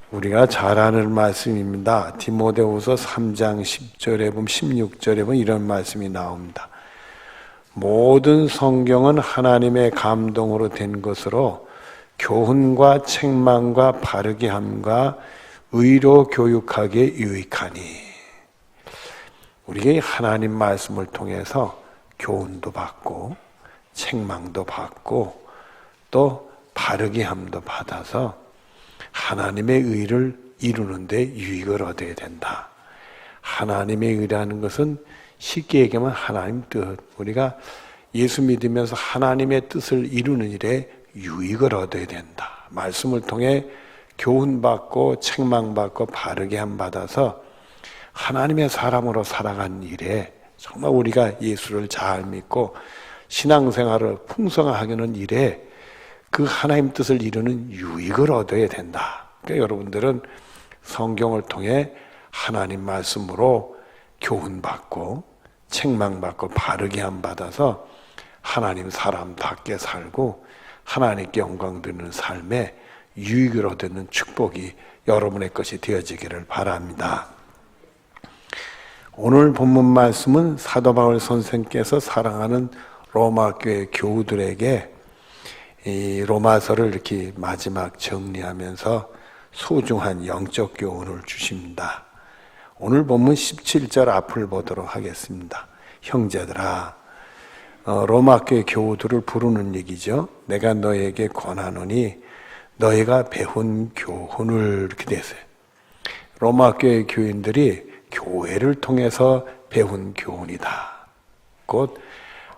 우리가 잘 아는 말씀입니다. 디모데후서 3장 10절에 보면 16절에 보면 이런 말씀이 나옵니다. 모든 성경은 하나님의 감동으로 된 것으로 교훈과 책망과 바르게 함과 의로 교육하기에 유익하니. 우리가 하나님 말씀을 통해서 교훈도 받고 책망도 받고 또 바르게 함도 받아서 하나님의 의를 이루는 데 유익을 얻어야 된다. 하나님의 의라는 것은 쉽게 얘기하면 하나님 뜻. 우리가 예수 믿으면서 하나님의 뜻을 이루는 일에 유익을 얻어야 된다. 말씀을 통해 교훈받고 책망받고 바르게 함 받아서 하나님의 사람으로 살아가는 일에 정말 우리가 예수를 잘 믿고 신앙생활을 풍성하게 하는 일에 그 하나님 뜻을 이루는 유익을 얻어야 된다. 그러니까 여러분들은 성경을 통해 하나님 말씀으로 교훈받고 책망받고 바르게 함 받아서 하나님 사람답게 살고 하나님께 영광 드리는 삶에 유익을 얻는 축복이 여러분의 것이 되어지기를 바랍니다. 오늘 본문 말씀은 사도 바울 선생께서 사랑하는 로마 교회 교우들에게 이 로마서를 이렇게 마지막 정리하면서 소중한 영적 교훈을 주십니다. 오늘 본문 17절 앞을 보도록 하겠습니다. 형제들아, 로마 교회 교우들을 부르는 얘기죠. 내가 너에게 권하노니 너희가 배운 교훈을, 이렇게 됐어요. 로마 교회 교인들이 교회를 통해서 배운 교훈이다. 곧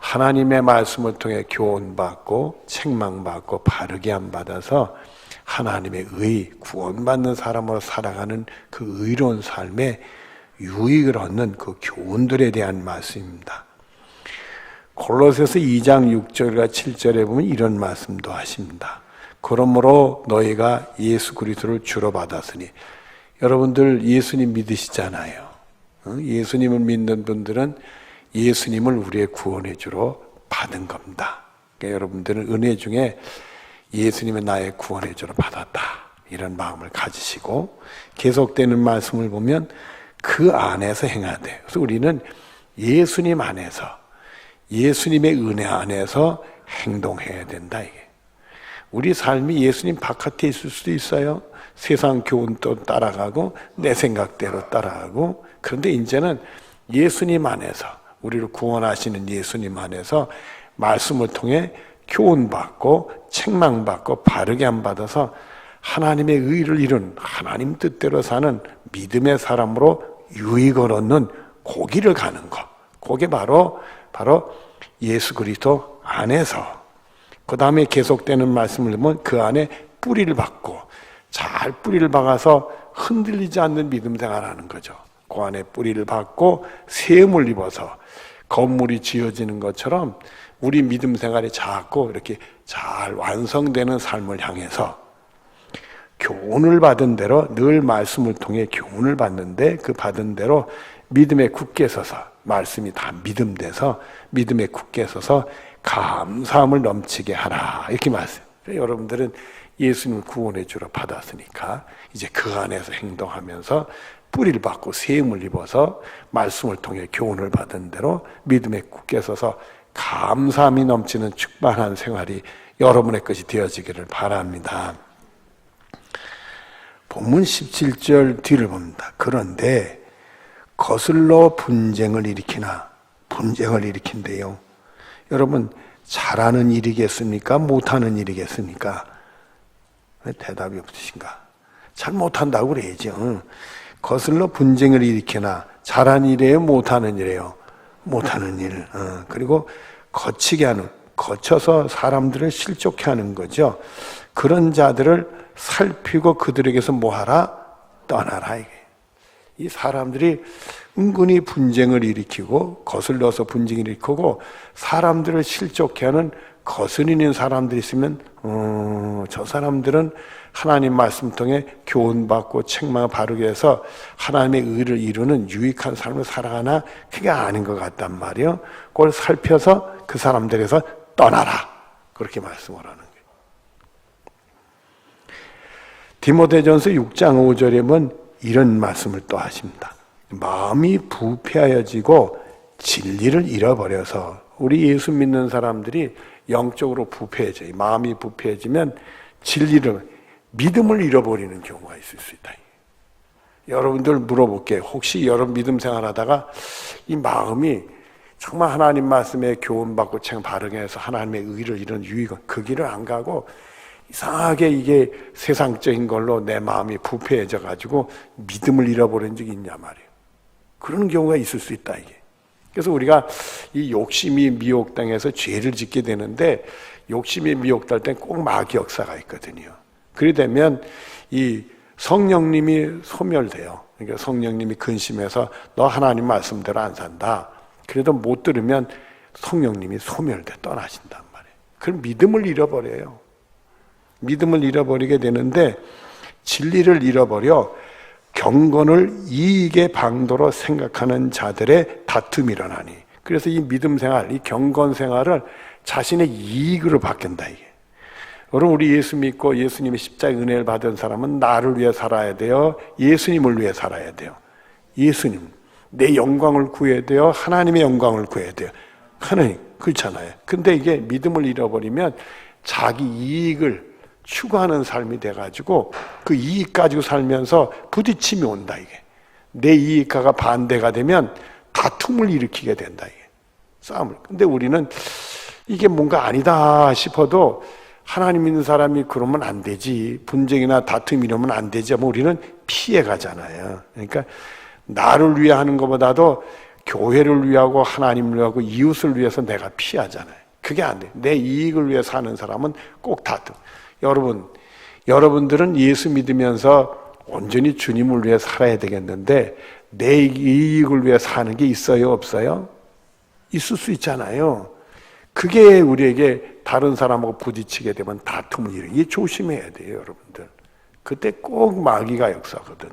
하나님의 말씀을 통해 교훈받고 책망받고 바르게 함 받아서 하나님의 의, 구원받는 사람으로 살아가는 그 의로운 삶에 유익을 얻는 그 교훈들에 대한 말씀입니다. 골로새서 2장 6절과 7절에 보면 이런 말씀도 하십니다. 그러므로 너희가 예수 그리스도를 주로 받았으니, 여러분들 예수님 믿으시잖아요. 예수님을 믿는 분들은 예수님을 우리의 구원의 주로 받은 겁니다. 그러니까 여러분들은 은혜 중에 예수님은 나의 구원의 주로 받았다, 이런 마음을 가지시고 계속되는 말씀을 보면 그 안에서 행하되, 그래서 우리는 예수님 안에서, 예수님의 은혜 안에서 행동해야 된다. 이게 우리 삶이 예수님 바깥에 있을 수도 있어요. 세상 교훈도 따라가고 내 생각대로 따라가고. 그런데 이제는 예수님 안에서, 우리를 구원하시는 예수님 안에서 말씀을 통해 교훈받고 책망받고 바르게 함 받아서 하나님의 의를 이룬 하나님 뜻대로 사는 믿음의 사람으로 유익을 얻는 고기를 가는 것. 그게 바로 예수 그리스도 안에서, 그 다음에 계속되는 말씀을 보면 그 안에 뿌리를 박고 잘 뿌리를 박아서 흔들리지 않는 믿음 생활하는 거죠. 그 안에 뿌리를 박고 세움을 입어서 건물이 지어지는 것처럼 우리 믿음 생활이 자꾸 이렇게 잘 완성되는 삶을 향해서 교훈을 받은 대로, 늘 말씀을 통해 교훈을 받는데 그 받은 대로 믿음에 굳게 서서, 말씀이 다 믿음 돼서 믿음에 굳게 서서 감사함을 넘치게 하라, 이렇게 말씀. 여러분들은 예수님을 구원의 주로 받았으니까 이제 그 안에서 행동하면서 뿌리를 받고 세움을 입어서 말씀을 통해 교훈을 받은 대로 믿음에 굳게 서서 감사함이 넘치는 충만한 생활이 여러분의 것이 되어지기를 바랍니다. 본문 17절 뒤를 봅니다. 그런데 거슬러 분쟁을 일으킨대요. 여러분, 잘하는 일이겠습니까? 못하는 일이겠습니까? 왜 대답이 없으신가? 잘 못한다고 그래야죠. 거슬러 분쟁을 일으키나, 잘하는 일이에요? 못하는 일이에요? 못하는 일. 그리고 거치게 하는, 거쳐서 사람들을 실족해 하는 거죠. 그런 자들을 살피고 그들에게서 뭐하라? 떠나라. 이게. 이 사람들이 은근히 분쟁을 일으키고 거슬러서 분쟁을 일으키고 사람들을 실족해 하는 거스리는 사람들이 있으면 저 사람들은 하나님 말씀 통해 교훈받고 책망을 바르게 해서 하나님의 의를 이루는 유익한 삶을 살아가나, 그게 아닌 것 같단 말이에요. 그걸 살펴서 그 디모데전서 6장 5절에 보면 이런 말씀을 또 하십니다. 마음이 부패하여지고 진리를 잃어버려서, 우리 예수 믿는 사람들이 영적으로 부패해져요. 마음이 부패해지면 믿음을 잃어버리는 경우가 있을 수 있다. 여러분들 물어볼게요. 혹시 여러분 믿음 생활하다가 이 마음이 정말 하나님 말씀에 교훈받고 책 바르게 해서 하나님의 의를 이런 유익은 그 길을 안 가고 이상하게 이게 세상적인 걸로 내 마음이 부패해져 가지고 믿음을 잃어버린 적이 있냐 말이에요. 그런 경우가 있을 수 있다 이게. 그래서 우리가 이 욕심이 미혹당해서 죄를 짓게 되는데, 욕심이 미혹될 땐 꼭 마귀 역사가 있거든요. 그래 되면 이 성령님이 소멸돼요. 그러니까 성령님이 근심해서 너 하나님 말씀대로 안 산다. 그래도 못 들으면 성령님이 소멸돼 떠나신단 말이에요. 그럼 믿음을 잃어버려요. 믿음을 잃어버리게 되는데, 진리를 잃어버려 경건을 이익의 방도로 생각하는 자들의 다툼이 일어나니, 그래서 이 믿음 생활, 이 경건 생활을 자신의 이익으로 바꾼다 이게. 여러분, 우리 예수 믿고 예수님의 십자가의 은혜를 받은 사람은 나를 위해 살아야 돼요? 예수님을 위해 살아야 돼요? 예수님, 내 영광을 구해야 돼요? 하나님의 영광을 구해야 돼요? 하나님, 그렇잖아요. 근데 이게 믿음을 잃어버리면 자기 이익을 추구하는 삶이 돼가지고 그 이익 가지고 살면서 부딪힘이 온다 이게. 내 이익과가 반대가 되면 다툼을 일으키게 된다 이게. 싸움을. 근데 우리는 이게 뭔가 아니다 싶어도 하나님 믿는 사람이 그러면 안 되지, 분쟁이나 다툼이 이러면 안 되지 하면 우리는 피해 가잖아요. 그러니까 나를 위해 하는 것보다도 교회를 위하고 하나님을 위하고 이웃을 위해서 내가 피하잖아요. 그게 안 돼. 내 이익을 위해 사는 사람은 꼭 다툼. 여러분들은 예수 믿으면서 온전히 주님을 위해 살아야 되겠는데 내 이익을 위해 사는 게 있어요, 없어요? 있을 수 있잖아요. 그게 우리에게 다른 사람하고 부딪히게 되면 다툼을 일으키게. 조심해야 돼요, 여러분들. 그때 꼭 마귀가 역사거든.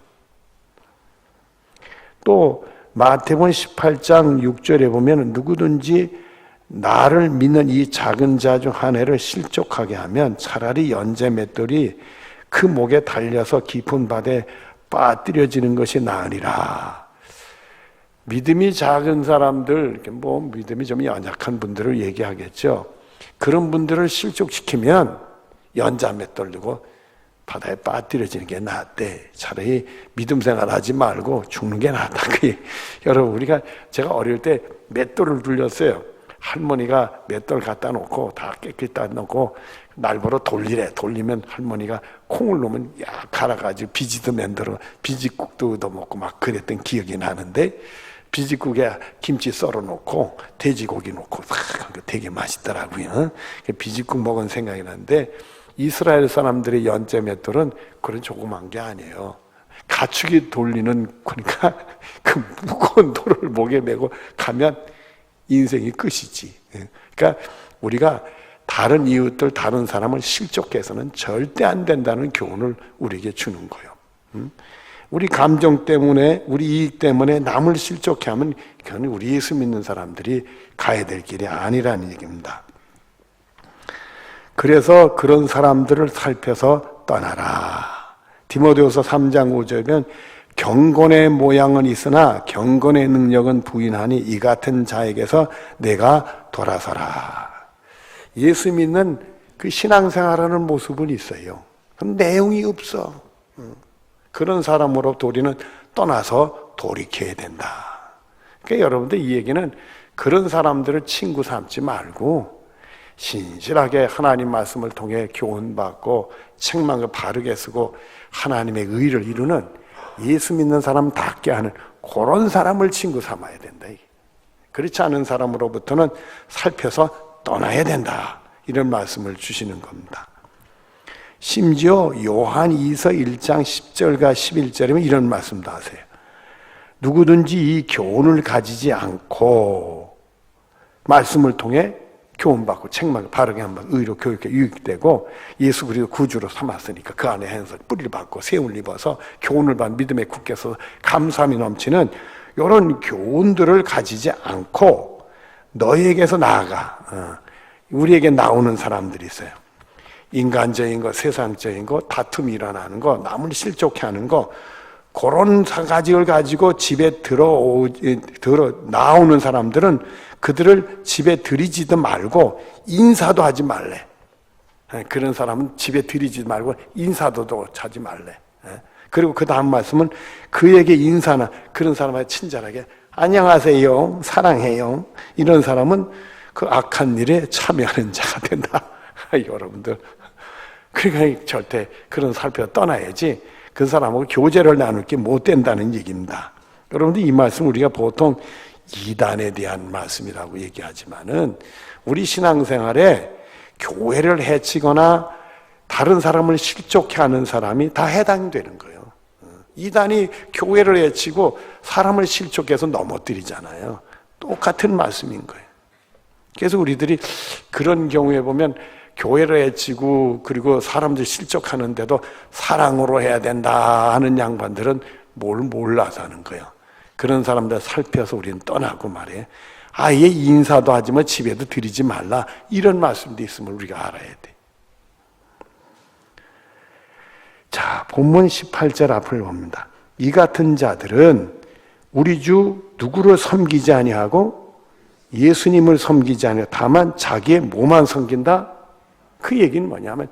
또 마태복음 18장 6절에 보면 누구든지 나를 믿는 이 작은 자 중 하나를 실족하게 하면 차라리 연재 맷돌이 그 목에 달려서 깊은 바다에 빠뜨려지는 것이 나으리라. 믿음이 작은 사람들, 뭐 믿음이 좀 연약한 분들을 얘기하겠죠. 그런 분들을 실족시키면 연자 맷돌 들고 바다에 빠뜨려지는 게 낫대. 차라리 믿음 생활하지 말고 죽는 게 낫다. 여러분, 제가 어릴 때 맷돌을 돌렸어요. 할머니가 맷돌 갖다 놓고 다 깨끗이 따놓고 날보러 돌리래. 돌리면 할머니가 콩을 넣으면 야 갈아가지고 비지도 만들어 비지국도 얻어먹고 막 그랬던 기억이 나는데, 비지국에 김치 썰어 놓고 돼지고기 넣고 되게 맛있더라고요. 비지국 먹은 생각이 나는데, 이스라엘 사람들의 연재 맷돌은 그런 조그만 게 아니에요. 가축이 돌리는, 그러니까 그 무거운 돌을 목에 메고 가면 인생이 끝이지. 그러니까 우리가 다른 이웃들, 다른 사람을 실족해서는 절대 안 된다는 교훈을 우리에게 주는 거예요. 우리 감정 때문에, 우리 이익 때문에 남을 실족해 하면 그건 우리 예수 믿는 사람들이 가야 될 길이 아니라는 얘기입니다. 그래서 그런 사람들을 살펴서 떠나라. 디모데후서 3장 5절이면 경건의 모양은 있으나 경건의 능력은 부인하니 이 같은 자에게서 내가 돌아서라. 예수 믿는 그 신앙생활하는 모습은 있어요. 그럼 내용이 없어. 그런 사람으로부터 우리는 떠나서 돌이켜야 된다. 그러니까 여러분들 이 얘기는 그런 사람들을 친구 삼지 말고 신실하게 하나님 말씀을 통해 교훈받고 책망을 바르게 쓰고 하나님의 의를 이루는 예수 믿는 사람답게 하는 그런 사람을 친구 삼아야 된다. 그렇지 않은 사람으로부터는 살펴서 떠나야 된다. 이런 말씀을 주시는 겁니다. 심지어 요한 2서 1장 10절과 11절이면 이런 말씀도 하세요. 누구든지 이 교훈을 가지지 않고 말씀을 통해 교훈받고 책망을 바르게 하면 의로 교육에 유익되고 예수 그리스도 구주로 삼았으니까 그 안에 행서 뿌리를 받고 세움을 입어서 교훈을 받은 믿음에 굳게 서서 감사함이 넘치는 이런 교훈들을 가지지 않고 너희에게서 나아가 우리에게 나오는 사람들이 있어요. 인간적인 거, 세상적인 거, 다툼이 일어나는 거, 남을 실족해 하는 거, 그런 가지를 가지고 집에 나오는 사람들은 그들을 집에 들이지도 말고 인사도 하지 말래. 그런 사람은 집에 들이지도 말고 인사도 하지 말래. 그리고 그 다음 말씀은 그에게 인사나 그런 사람한테 친절하게 안녕하세요, 사랑해요. 이런 사람은 그 악한 일에 참여하는 자가 된다. 여러분들. 그러니까 절대 그런 살펴 떠나야지 그 사람하고 교제를 나눌 게 못 된다는 얘기입니다. 여러분들 이 말씀 우리가 보통 이단에 대한 말씀이라고 얘기하지만은 우리 신앙생활에 교회를 해치거나 다른 사람을 실족해 하는 사람이 다 해당되는 거예요. 이단이 교회를 해치고 사람을 실족해서 넘어뜨리잖아요. 똑같은 말씀인 거예요. 그래서 우리들이 그런 경우에 보면 교회를 해치고 그리고 사람들 실족하는데도 사랑으로 해야 된다 하는 양반들은 뭘 몰라서 하는 거예요. 그런 사람들 살펴서 우리는 떠나고 말이에요. 아예 인사도 하지만 집에도 들이지 말라. 이런 말씀도 있음을 우리가 알아야 돼. 자, 본문 18절 앞을 봅니다. 이 같은 자들은 우리 주 누구를 섬기지 아니하고 예수님을 섬기지 아니하고 다만 자기의 몸만 섬긴다. 그 얘기는 뭐냐면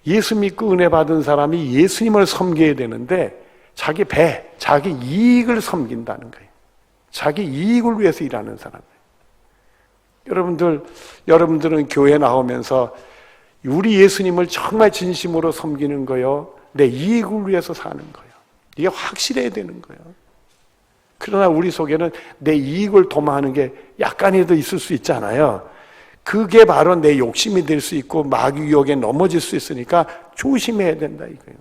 예수 믿고 은혜 받은 사람이 예수님을 섬겨야 되는데 자기 배, 자기 이익을 섬긴다는 거예요. 자기 이익을 위해서 일하는 사람이에요. 여러분들은 교회 나오면서 우리 예수님을 정말 진심으로 섬기는 거요, 내 이익을 위해서 사는 거예요. 이게 확실해야 되는 거예요. 그러나 우리 속에는 내 이익을 도모하는 게 약간이라도 있을 수 있잖아요. 그게 바로 내 욕심이 될 수 있고 마귀 유혹에 넘어질 수 있으니까 조심해야 된다 이거예요.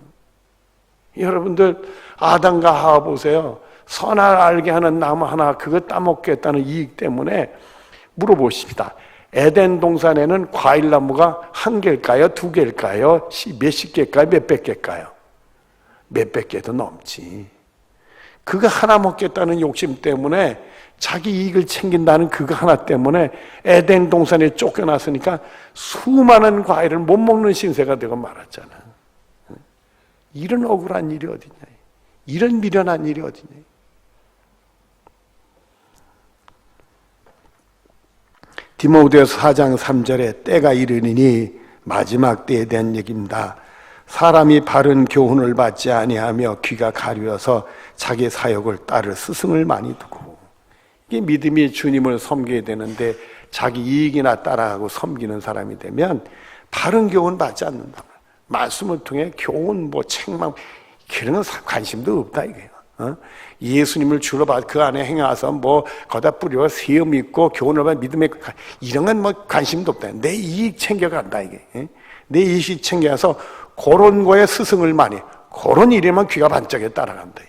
여러분들 아담과 하와 보세요. 선을 알게 하는 나무 하나 그거 따먹겠다는 이익 때문에 물어보십시다. 에덴 동산에는 과일 나무가 한 개일까요? 두 개일까요? 몇십 개일까요? 몇백 개일까요? 몇백 개도 넘지. 그거 하나 먹겠다는 욕심 때문에 자기 이익을 챙긴다는 그거 하나 때문에 에덴 동산에 쫓겨났으니까 수많은 과일을 못 먹는 신세가 되고 말았잖아. 이런 억울한 일이 어디냐? 이런 미련한 일이 어디냐? 디모데후서 4장 3절에 때가 이르니 마지막 때에 대한 얘기입니다. 사람이 바른 교훈을 받지 아니하며 귀가 가려서 자기 사역을 따를 스승을 많이 두고, 이게 믿음이 주님을 섬겨야 되는데 자기 이익이나 따라하고 섬기는 사람이 되면 바른 교훈 받지 않는다. 말씀을 통해 교훈, 책망 그런 건 관심도 없다 이거예요. 예수님을 주로 받 그 안에 행하서 거다 뿌려 세움 있고 교훈을 받 믿음의 이런 건 관심도 없다. 내 이익 챙겨간다 이게. 내 이익 챙겨서 그런 거에 스승을 많이, 그런 일에만 귀가 반짝에 따라간다.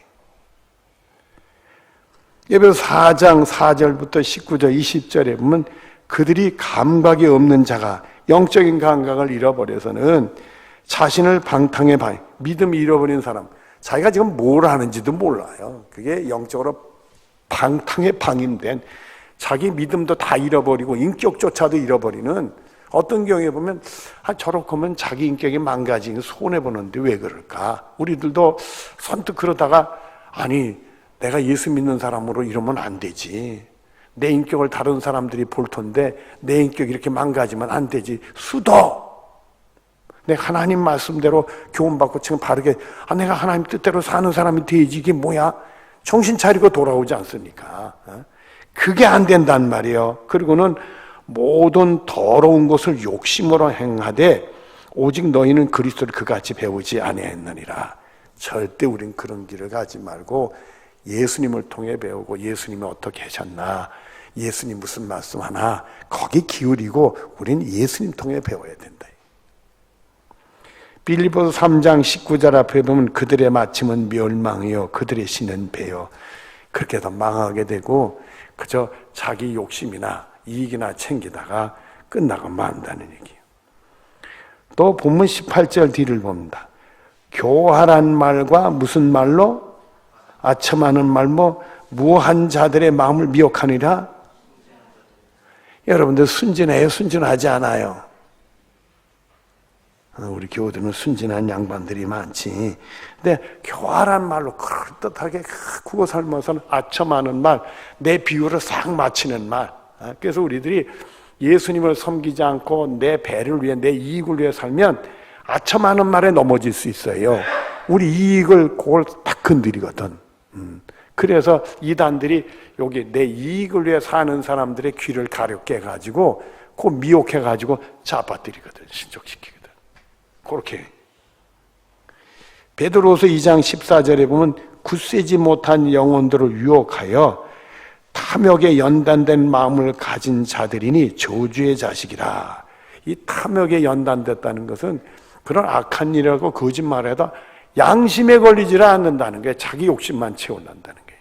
예배서 4장 4절부터 19절 20절에 보면 그들이 감각이 없는 자가 영적인 감각을 잃어버려서는 자신을 방탕에 믿음을 잃어버린 사람, 자기가 지금 뭘 하는지도 몰라요. 그게 영적으로 방탕에 방임된, 자기 믿음도 다 잃어버리고 인격조차도 잃어버리는, 어떤 경우에 보면 저렇게 하면 자기 인격이 망가지는 손해보는데 왜 그럴까? 우리들도 선뜻 그러다가 아니 내가 예수 믿는 사람으로 이러면 안 되지. 내 인격을 다른 사람들이 볼 텐데 내 인격이 이렇게 망가지면 안 되지. 수도! 내가 하나님 말씀대로 교훈받고 지금 바르게 내가 하나님 뜻대로 사는 사람이 되지. 이게 뭐야? 정신 차리고 돌아오지 않습니까? 그게 안 된단 말이에요. 그리고는 모든 더러운 것을 욕심으로 행하되 오직 너희는 그리스도를 그같이 배우지 아니하였느니라. 절대 우린 그런 길을 가지 말고 예수님을 통해 배우고 예수님이 어떻게 하셨나, 예수님 무슨 말씀하나 거기 기울이고 우린 예수님 통해 배워야 된다. 빌립보서 3장 19절 앞에 보면 그들의 마침은 멸망이요 그들의 신은 배요. 그렇게 해서 망하게 되고 그저 자기 욕심이나 이익이나 챙기다가 끝나고 만다는 얘기예요. 또 본문 18절 뒤를 봅니다. 교활한 말과 무슨 말로? 아첨하는 말 무한 자들의 마음을 미혹하니라. 여러분들 순진해요? 순진하지 않아요? 우리 교우들은 순진한 양반들이 많지. 근데 교활한 말로 그럴듯하게 국어 삶아서는 아첨하는 말, 내 비유를 싹 맞히는 말. 그래서 우리들이 예수님을 섬기지 않고 내 배를 위해, 내 이익을 위해 살면 아첨하는 말에 넘어질 수 있어요. 우리 이익을 그걸 딱 건드리거든. 그래서 이단들이 여기 내 이익을 위해 사는 사람들의 귀를 가렵게 해가지고 그 미혹해가지고 잡아들이거든. 신족시키거든. 그렇게. 베드로서 2장 14절에 보면 굳세지 못한 영혼들을 유혹하여 탐욕에 연단된 마음을 가진 자들이니 저주의 자식이라. 이 탐욕에 연단됐다는 것은 그런 악한 일하고 거짓말에다 양심에 걸리지를 않는다는 게, 자기 욕심만 채워난다는 게.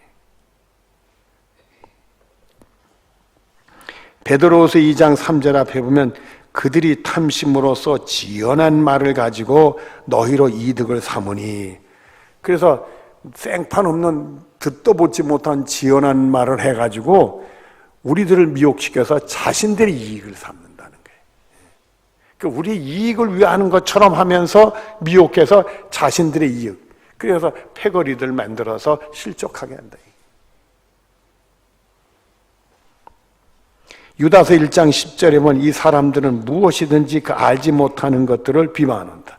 베드로서 2장 3절 앞에 보면 그들이 탐심으로써 지연한 말을 가지고 너희로 이득을 삼으니, 그래서 생판 없는 듣도 보지 못한 지연한 말을 해가지고 우리들을 미혹시켜서 자신들이 이익을 삼는다는 거예요. 그러니까 우리 이익을 위해 하는 것처럼 하면서 미혹해서 자신들의 이익, 그래서 패거리들 만들어서 실족하게 한다. 유다서 1장 10절에 보면 이 사람들은 무엇이든지 그 알지 못하는 것들을 비방한다.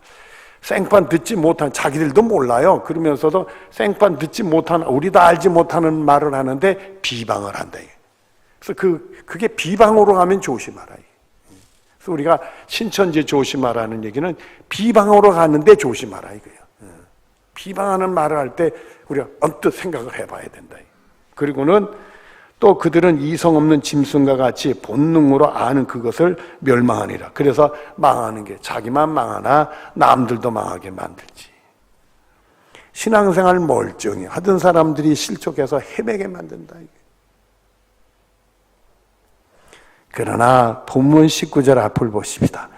생판 듣지 못한, 자기들도 몰라요. 그러면서도 생판 듣지 못한, 우리도 알지 못하는 말을 하는데 비방을 한다. 그래서 그게 비방으로 가면 조심하라. 그래서 우리가 신천지 조심하라는 얘기는 비방으로 가는데 조심하라 이거예요. 비방하는 말을 할 때 우리가 언뜻 생각을 해봐야 된다. 그리고는 또 그들은 이성 없는 짐승과 같이 본능으로 아는 그것을 멸망하니라. 그래서 망하는 게 자기만 망하나 남들도 망하게 만들지. 신앙생활 멀쩡히 하던 사람들이 실족해서 헤매게 만든다. 그러나 본문 19절 앞을 보십시다.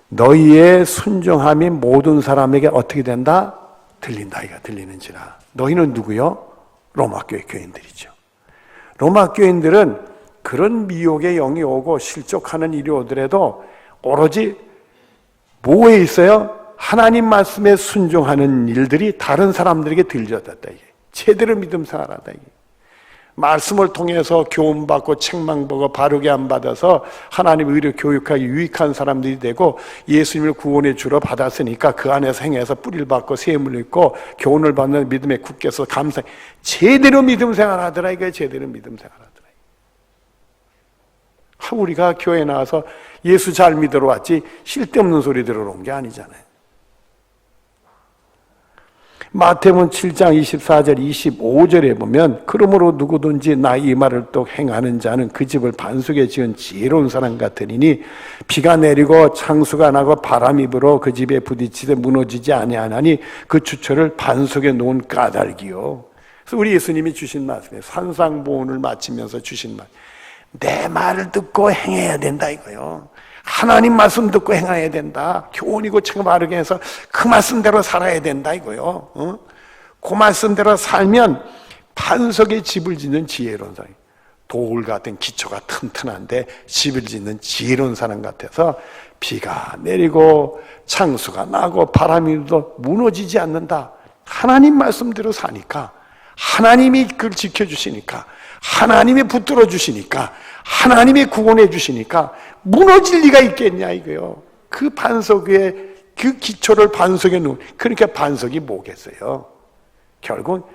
너희의 순종함이 모든 사람에게 어떻게 된다? 들린다. 이가 들리는지라. 너희는 누구요? 로마교회 교인들이죠. 로마 교인들은 그런 미혹의 영이 오고 실족하는 일이 오더라도 오로지 뭐에 있어요? 하나님 말씀에 순종하는 일들이 다른 사람들에게 들려졌다. 이게 제대로 믿음 생활하다. 이게 말씀을 통해서 교훈받고 책망보고 바르게 안 받아서 하나님 의를 교육하기 유익한 사람들이 되고 예수님을 구원의 주로 받았으니까 그 안에서 행해서 뿌리를 받고 세움을 입고 교훈을 받는 믿음에 굳게서 감사, 제대로 믿음 생활하더라. 이게 제대로 믿음 생활하더라. 우리가 교회 나와서 예수 잘 믿으러 왔지 쓸데없는 소리 들으러 온 게 아니잖아요. 마태복음 7장 24절 25절에 보면 그러므로 누구든지 나 이 말을 또 행하는 자는 그 집을 반석에 지은 지혜로운 사람 같으니 비가 내리고 창수가 나고 바람이 불어 그 집에 부딪히되 무너지지 아니하나니 그 주처를 반석에 놓은 까닭이요. 그래서 우리 예수님이 주신 말씀에 산상보훈을 마치면서 주신 말, 내 말을 듣고 행해야 된다 이거요. 하나님 말씀 듣고 행해야 된다. 교훈이고 책 바르게 해서 그 말씀대로 살아야 된다 이거요. 그 말씀대로 살면 반석에 집을 짓는 지혜로운 사람, 돌 같은 기초가 튼튼한데 집을 짓는 지혜로운 사람 같아서 비가 내리고 창수가 나고 바람이 불어도 무너지지 않는다. 하나님 말씀대로 사니까, 하나님이 그걸 지켜주시니까, 하나님이 붙들어 주시니까, 하나님이 구원해 주시니까 무너질 리가 있겠냐 이거요. 그 반석 위에 그 기초를 반석에 놓은, 그러니까 반석이 뭐겠어요? 결국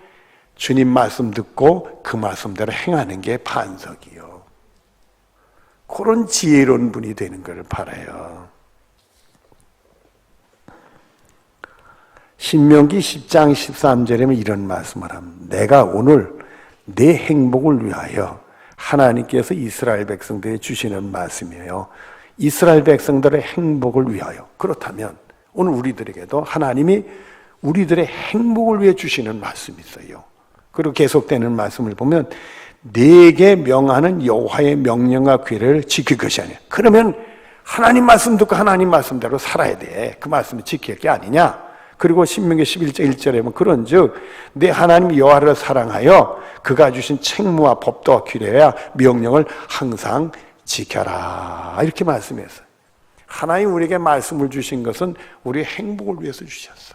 주님 말씀 듣고 그 말씀대로 행하는 게 반석이요. 그런 지혜로운 분이 되는 걸 바라요. 신명기 10장 13절에는 이런 말씀을 합니다. 내가 오늘 내 행복을 위하여, 하나님께서 이스라엘 백성들에 주시는 말씀이에요. 이스라엘 백성들의 행복을 위하여. 그렇다면 오늘 우리들에게도 하나님이 우리들의 행복을 위해 주시는 말씀이 있어요. 그리고 계속되는 말씀을 보면 네게 명하는 여호와의 명령과 규례를 지킬 것이 아니야. 그러면 하나님 말씀 듣고 하나님 말씀대로 살아야 돼. 그 말씀을 지킬 게 아니냐. 그리고 신명기 11장 1절에 보면 그런즉 내 하나님 여호와를 사랑하여 그가 주신 책무와 법도와 규례와 명령을 항상 지켜라. 이렇게 말씀했어요. 하나님 우리에게 말씀을 주신 것은 우리의 행복을 위해서 주셨어.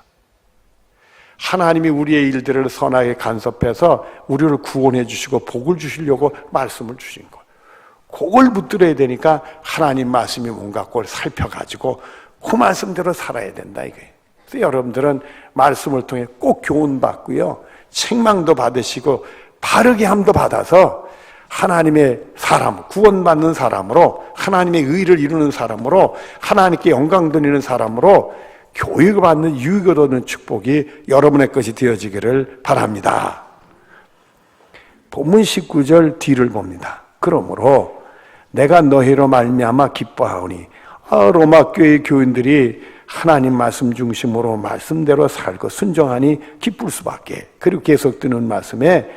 하나님이 우리의 일들을 선하게 간섭해서 우리를 구원해 주시고 복을 주시려고 말씀을 주신 거예요. 그걸 붙들어야 되니까 하나님 말씀이 뭔가 그걸 살펴가지고 그 말씀대로 살아야 된다 이거예요. 그래서 여러분들은 말씀을 통해 꼭 교훈받고요, 책망도 받으시고 바르게 함도 받아서 하나님의 사람, 구원받는 사람으로, 하나님의 의를 이루는 사람으로, 하나님께 영광 돌리는 사람으로 교육을 받는, 유익을 얻는 축복이 여러분의 것이 되어지기를 바랍니다. 본문 19절 뒤를 봅니다. 그러므로 내가 너희로 말미암아 기뻐하오니, 로마 교회 교인들이 하나님 말씀 중심으로 말씀대로 살고 순종하니 기쁠 수밖에. 그리고 계속 드는 말씀에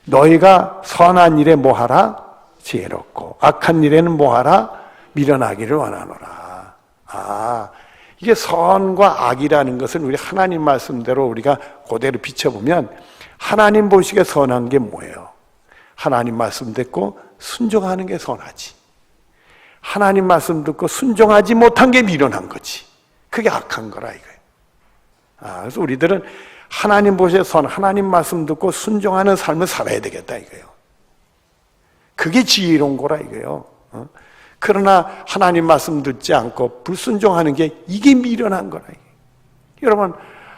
너희가 선한 일에 뭐하라? 지혜롭고 악한 일에는 뭐하라? 미련하기를 원하노라. 이게 선과 악이라는 것은 우리 하나님 말씀대로 우리가 그대로 비춰보면 하나님 보시기에 선한 게 뭐예요? 하나님 말씀 듣고 순종하는 게 선하지. 하나님 말씀 듣고 순종하지 못한 게 미련한 거지. 그게 악한 거라 이거예요. 그래서 우리들은 하나님 보시기에 하나님 말씀 듣고 순종하는 삶을 살아야 되겠다 이거예요. 그게 지혜로운 거라 이거예요. 그러나 하나님 말씀 듣지 않고 불순종하는 게 이게 미련한 거라 이거예요. 여러분,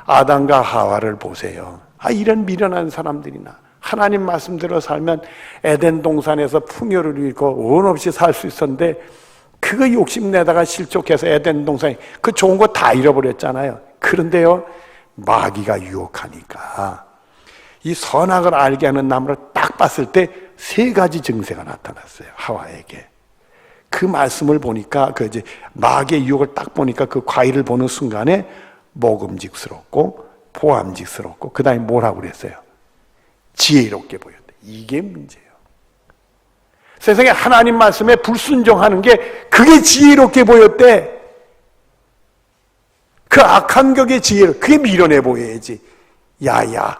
아담과 하와를 보세요. 이런 미련한 사람들이나 하나님 말씀대로 살면 에덴 동산에서 풍요를 잃고 원 없이 살 수 있었는데 그거 욕심내다가 실족해서 에덴 동산에 그 좋은 거 다 잃어버렸잖아요. 그런데요, 마귀가 유혹하니까 이 선악을 알게 하는 나무를 딱 봤을 때 3가지 증세가 나타났어요. 하와에게. 그 말씀을 보니까 이제 마귀의 유혹을 딱 보니까 그 과일을 보는 순간에 먹음직스럽고 보암직스럽고 그다음에 뭐라고 그랬어요? 지혜롭게 보였다. 이게 문제예요. 세상에 하나님 말씀에 불순종하는 게 그게 지혜롭게 보였대. 그 악한 격의 지혜를, 그게 미련해 보여야지. 야야,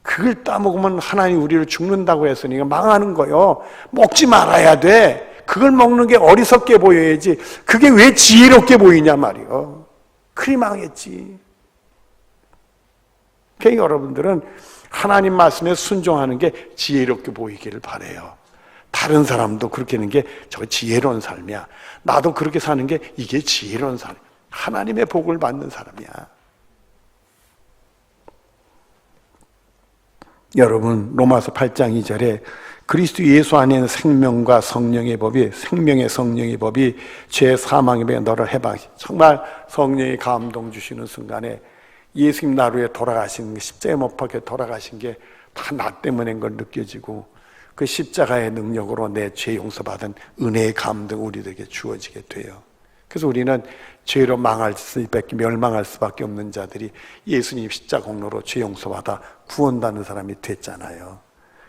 그걸 따먹으면 하나님 우리를 죽는다고 했으니까 망하는 거요. 먹지 말아야 돼. 그걸 먹는 게 어리석게 보여야지. 그게 왜 지혜롭게 보이냐 말이요. 그리 망했지. 그러니까 여러분들은 하나님 말씀에 순종하는 게 지혜롭게 보이기를 바라요. 다른 사람도 그렇게 하는 게 저 지혜로운 삶이야. 나도 그렇게 사는 게 이게 지혜로운 삶이야. 하나님의 복을 받는 사람이야. 여러분, 로마서 8장 2절에 그리스도 예수 안에는 생명과 성령의 법이, 생명의 성령의 법이 죄 사망의 법에 너를 해방시. 정말 성령이 감동 주시는 순간에 예수님 나루에 돌아가신, 십자가에 못 박혀 돌아가신 게 다 나 때문인 걸 느껴지고 그 십자가의 능력으로 내 죄 용서받은 은혜의 감동 우리들에게 주어지게 돼요. 그래서 우리는 죄로 망할 수밖에, 멸망할 수밖에 없는 자들이 예수님 십자가 공로로 죄 용서받아 구원받는 사람이 됐잖아요.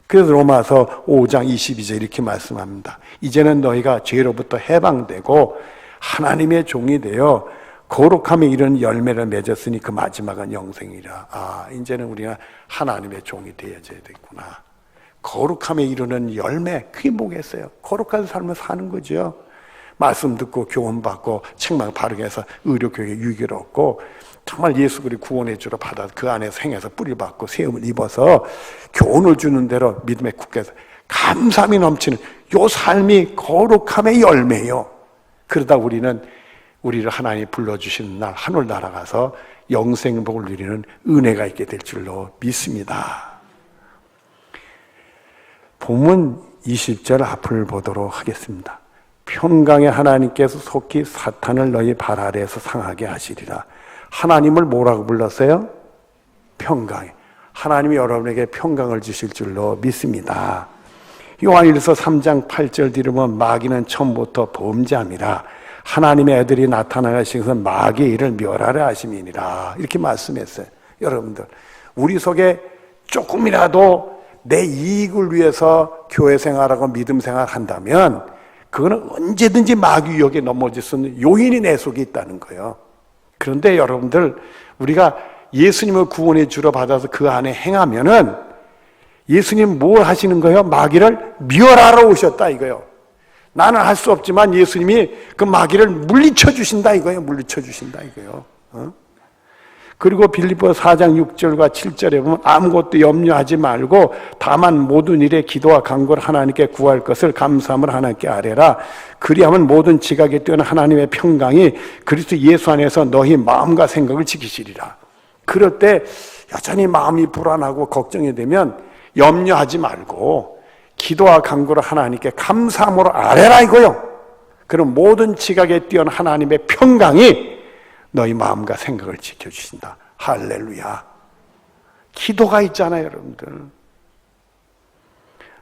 그래서 로마서 5장 22절 이렇게 말씀합니다. 이제는 너희가 죄로부터 해방되고 하나님의 종이 되어 거룩함에 이르는 열매를 맺었으니 그 마지막은 영생이라. 이제는 우리가 하나님의 종이 되어져야 되겠구나. 거룩함에 이르는 열매, 그게 뭐겠어요? 거룩한 삶을 사는 거죠. 말씀 듣고 교훈받고 책망 바르게 해서 의료교육에 유익을 얻고 정말 예수 그리스도 구원의 주로 받아 그 안에서 행해서 뿌리 받고 세움을 입어서 교훈을 주는 대로 믿음의 굳게서 감사함이 넘치는 요 삶이 거룩함의 열매예요. 그러다 우리를 하나님이 불러주시는 날 하늘 날아가서 영생복을 누리는 은혜가 있게 될 줄로 믿습니다. 본문 20절 앞을 보도록 하겠습니다. 평강의 하나님께서 속히 사탄을 너희 발 아래에서 상하게 하시리라. 하나님을 뭐라고 불렀어요? 평강. 하나님이 여러분에게 평강을 주실 줄로 믿습니다. 요한일서 3장 8절 뒤로 보면 마귀는 처음부터 범죄함이라 하나님의 애들이 나타나신 것은 마귀의 일을 멸하려 하심이니라. 이렇게 말씀했어요. 여러분들, 우리 속에 조금이라도 내 이익을 위해서 교회 생활하고 믿음 생활한다면 그거는 언제든지 마귀 유혹에 넘어질 수 있는 요인이 내 속에 있다는 거예요. 그런데 여러분들, 우리가 예수님을 구원의 주로 받아서 그 안에 행하면은 예수님 뭘 하시는 거예요? 마귀를 멸하러 오셨다 이거예요. 나는 할 수 없지만 예수님이 그 마귀를 물리쳐 주신다 이거예요. 물리쳐 주신다 이거예요. 그리고 빌립보 4장 6절과 7절에 보면 아무것도 염려하지 말고 다만 모든 일에 기도와 간구를 하나님께 구할 것을 감사함을 하나님께 아뢰라. 그리하면 모든 지각에 뛰어난 하나님의 평강이 그리스도 예수 안에서 너희 마음과 생각을 지키시리라. 그럴 때 여전히 마음이 불안하고 걱정이 되면 염려하지 말고 기도와 간구를 하나님께 감사함으로 아뢰라 이거요. 그럼 모든 지각에 뛰어난 하나님의 평강이 너희 마음과 생각을 지켜주신다. 할렐루야. 기도가 있잖아요, 여러분들.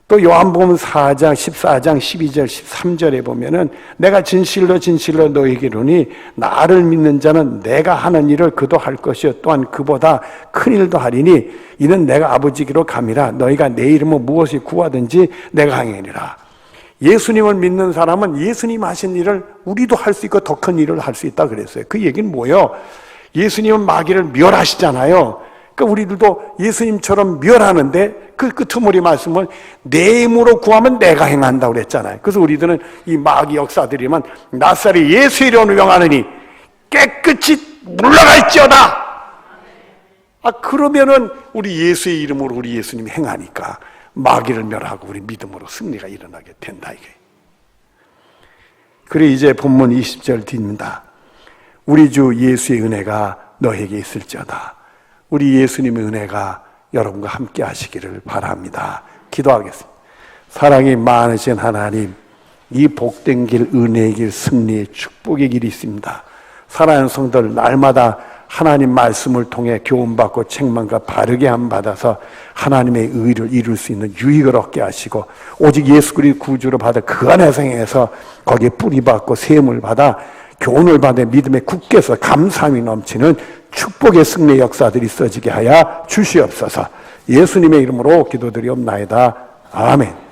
또 요한복음 4장, 14장, 12절, 13절에 보면은 내가 진실로 진실로 너희에게 이르노니 나를 믿는 자는 내가 하는 일을 그도 할 것이요 또한 그보다 큰 일도 하리니 이는 내가 아버지께로 감이라. 너희가 내 이름으로 무엇을 구하든지 내가 행하리라. 예수님을 믿는 사람은 예수님 하신 일을 우리도 할 수 있고 더 큰 일을 할 수 있다 그랬어요. 그 얘기는 뭐예요? 예수님은 마귀를 멸하시잖아요. 그러니까 우리들도 예수님처럼 멸하는데 그 끄트머리 말씀은 내 힘으로 구하면 내가 행한다고 그랬잖아요. 그래서 우리들은 이 마귀 역사들이면 나사렛 예수 이름으로 명하느니 깨끗이 물러갈지어다. 그러면은 우리 예수의 이름으로 우리 예수님이 행하니까 마귀를 멸하고 우리 믿음으로 승리가 일어나게 된다 이게. 그래 이제 본문 20절 뒤입니다. 우리 주 예수의 은혜가 너에게 있을지어다. 우리 예수님의 은혜가 여러분과 함께 하시기를 바랍니다. 기도하겠습니다. 사랑이 많으신 하나님, 이 복된 길, 은혜의 길, 승리의 축복의 길이 있습니다. 사랑하는 성도들 날마다 하나님 말씀을 통해 교훈받고 책망과 바르게 함 받아서 하나님의 의를 이룰 수 있는 유익을 얻게 하시고 오직 예수 그리스도 구주로 받아 그 안에서 행해서 거기에 뿌리받고 세움을 받아 교훈을 받아 믿음에 굳게서 감사함이 넘치는 축복의 승리의 역사들이 있어지게 하여 주시옵소서. 예수님의 이름으로 기도드리옵나이다. 아멘.